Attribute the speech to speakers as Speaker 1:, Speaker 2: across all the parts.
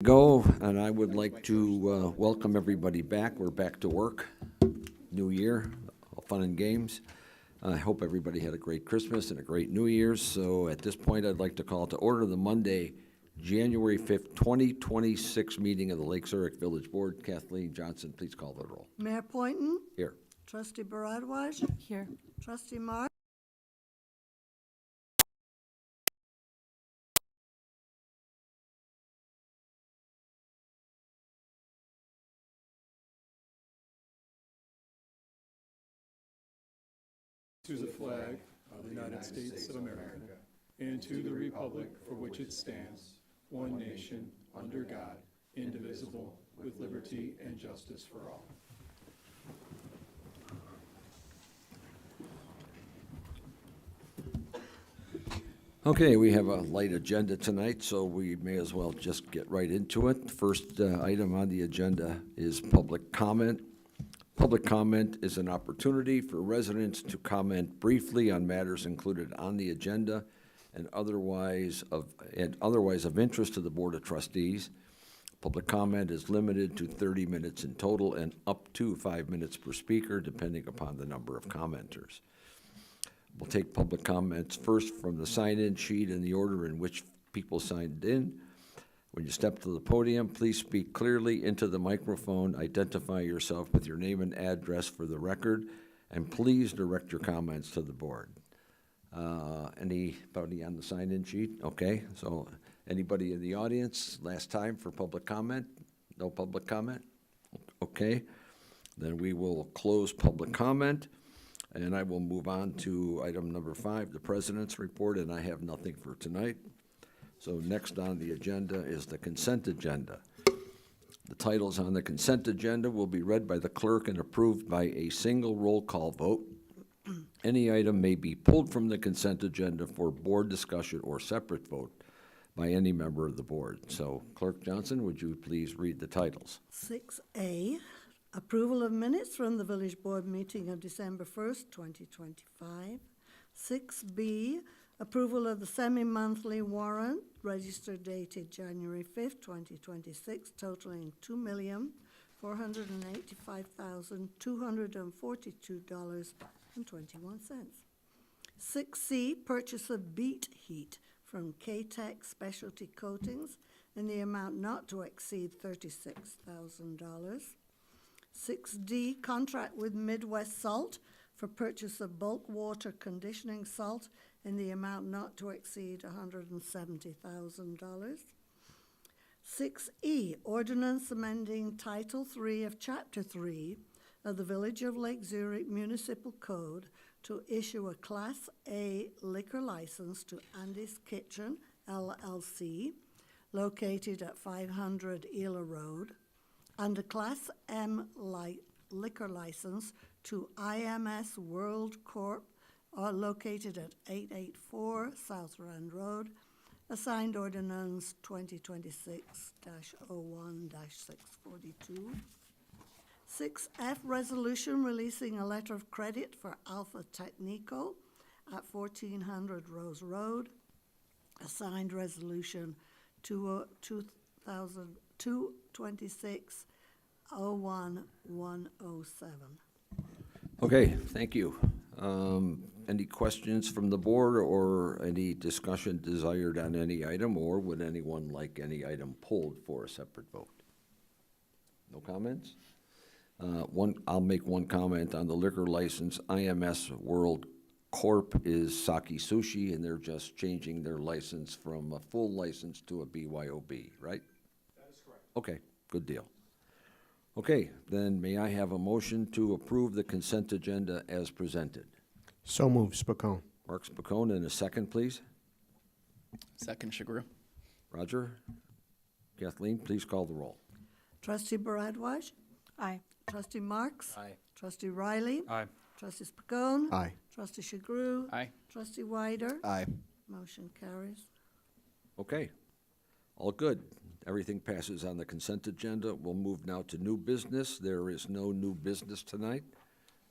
Speaker 1: Go, and I would like to welcome everybody back. We're back to work. New year, all fun and games. I hope everybody had a great Christmas and a great New Year's. So at this point, I'd like to call to order the Monday, January 5th, 2026 meeting of the Lake Zurich Village Board. Kathleen Johnson, please call the roll.
Speaker 2: Mayor Poynton.
Speaker 1: Here.
Speaker 2: Trustee Baradwaj.
Speaker 3: Here.
Speaker 2: Trustee Mark.
Speaker 4: To the flag of the United States of America, and to the republic for which it stands, one nation, under God, indivisible, with liberty and justice for all.
Speaker 1: Okay, we have a light agenda tonight, so we may as well just get right into it. First item on the agenda is public comment. Public comment is an opportunity for residents to comment briefly on matters included on the agenda and otherwise of interest to the Board of Trustees. Public comment is limited to 30 minutes in total and up to 5 minutes per speaker, depending upon the number of commenters. We'll take public comments first from the sign-in sheet in the order in which people signed in. When you step to the podium, please speak clearly into the microphone, identify yourself with your name and address for the record, and please direct your comments to the board. Anybody on the sign-in sheet? Okay, so anybody in the audience, last time for public comment? No public comment? Okay, then we will close public comment, and I will move on to item number 5, the President's report, and I have nothing for tonight. So next on the agenda is the consent agenda. The titles on the consent agenda will be read by the clerk and approved by a single roll call vote. Any item may be pulled from the consent agenda for board discussion or separate vote by any member of the board. So Clerk Johnson, would you please read the titles?
Speaker 2: 6A, approval of minutes from the Village Board meeting of December 1st, 2025. 6B, approval of the semi-monthly warrant, registered dated January 5th, 2026, totaling $2,485,242.21. 6C, purchase of beet heat from K-Tech Specialty Coatings in the amount not to exceed $36,000. 6D, contract with Midwest Salt for purchase of bulk water conditioning salt in the amount not to exceed $170,000. 6E, ordinance amending Title 3 of Chapter 3 of the Village of Lake Zurich Municipal Code to issue a Class A liquor license to Andy's Kitchen, LLC, located at 500 Eala Road, and a Class M liquor license to IMS World Corp, located at 884 South Rand Road, assigned ordinance 2026-01-642. 6F, resolution releasing a letter of credit for Alpha Technico at 1400 Rose Road, assigned resolution 2026-01-107.
Speaker 1: Okay, thank you. Any questions from the board or any discussion desired on any item, or would anyone like any item pulled for a separate vote? No comments? I'll make one comment on the liquor license. IMS World Corp is Saki Sushi, and they're just changing their license from a full license to a BYOB, right?
Speaker 4: That is correct.
Speaker 1: Okay, good deal. Okay, then may I have a motion to approve the consent agenda as presented?
Speaker 5: So moved, Spacone.
Speaker 1: Mark Spacone, and a second, please.
Speaker 3: Second, Shagru.
Speaker 1: Roger? Kathleen, please call the roll.
Speaker 2: Trustee Baradwaj.
Speaker 3: Aye.
Speaker 2: Trustee Marks.
Speaker 3: Aye.
Speaker 2: Trustee Riley.
Speaker 4: Aye.
Speaker 2: Trustee Spacone.
Speaker 5: Aye.
Speaker 2: Trustee Shagru.
Speaker 3: Aye.
Speaker 2: Trustee Wider.
Speaker 5: Aye.
Speaker 2: Motion carries.
Speaker 1: Okay, all good. Everything passes on the consent agenda. We'll move now to new business. There is no new business tonight,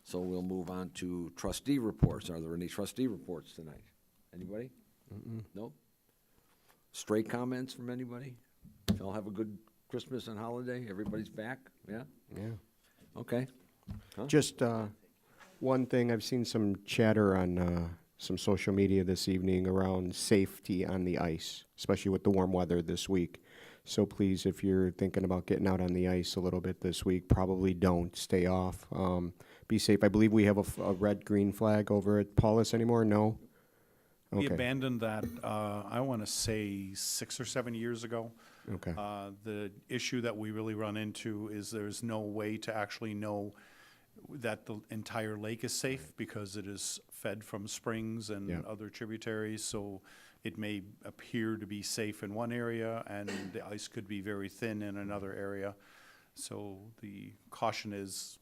Speaker 1: so we'll move on to trustee reports. Are there any trustee reports tonight? Anybody? No? Stray comments from anybody? Y'all have a good Christmas and holiday? Everybody's back? Yeah?
Speaker 5: Yeah.
Speaker 1: Okay.
Speaker 5: Just one thing, I've seen some chatter on some social media this evening around safety on the ice, especially with the warm weather this week. So please, if you're thinking about getting out on the ice a little bit this week, probably don't. Stay off. Be safe. I believe we have a red-green flag over at Paulus anymore? No?
Speaker 6: We
Speaker 5: Okay.
Speaker 6: abandoned that, I want to say 6 or 7 years ago.
Speaker 5: Okay.
Speaker 6: The issue that we really run into is there's no way to actually know that the entire lake is safe because it is fed from springs and
Speaker 5: Yeah.
Speaker 6: other tributaries. So it may appear to be safe in one area and the ice could be very thin in another area. So the caution is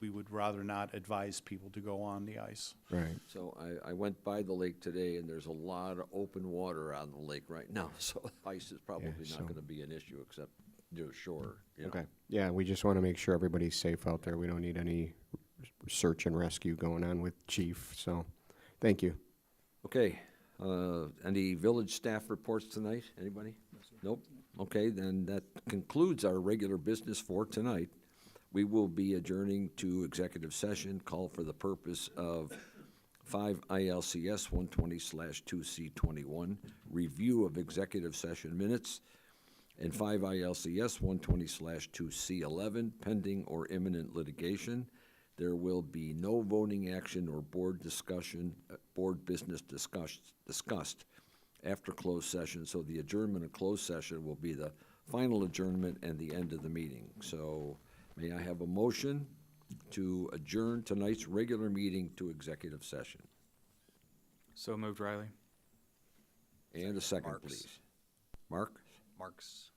Speaker 6: we would rather not advise people to go on the ice.
Speaker 5: Right.
Speaker 1: So I went by the lake today, and there's a lot of open water on the lake right now, so ice is probably
Speaker 5: so-
Speaker 1: not gonna be an issue except near shore, you know.
Speaker 5: Okay. Yeah, we just want to make sure everybody's safe out there. We don't need any search and rescue going on with Chief, so thank you.
Speaker 1: Okay, any village staff reports tonight? Anybody? Nope. Okay, then that concludes our regular business for tonight. We will be adjourning to executive session, call for the purpose of 5 ILCS 120/2C21, review of executive session minutes, and 5 ILCS 120/2C11, pending or imminent litigation. There will be no voting action or board business discussed after closed session, so the adjournment of closed session will be the final adjournment and the end of the meeting. So may I have a motion to adjourn tonight's regular meeting to executive session?
Speaker 3: So moved, Riley.
Speaker 1: And a second,
Speaker 3: Marks.
Speaker 1: please. Mark?
Speaker 3: Marks.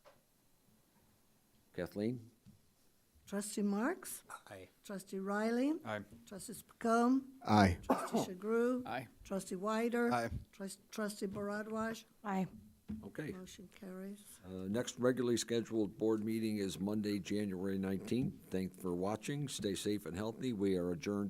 Speaker 1: Kathleen?
Speaker 2: Trustee Marks?
Speaker 3: Aye.
Speaker 2: Trustee Riley?
Speaker 3: Aye.
Speaker 2: Trustee Spacone?
Speaker 5: Aye.
Speaker 2: Trustee Chagru?
Speaker 3: Aye.
Speaker 2: Trustee Wider?
Speaker 3: Aye.
Speaker 2: Trustee Baradwaj?
Speaker 7: Aye.
Speaker 1: Okay.
Speaker 2: Motion carries.
Speaker 1: Next regularly scheduled board meeting is Monday, January 19th. Thanks for watching. Stay safe and healthy. We are adjourned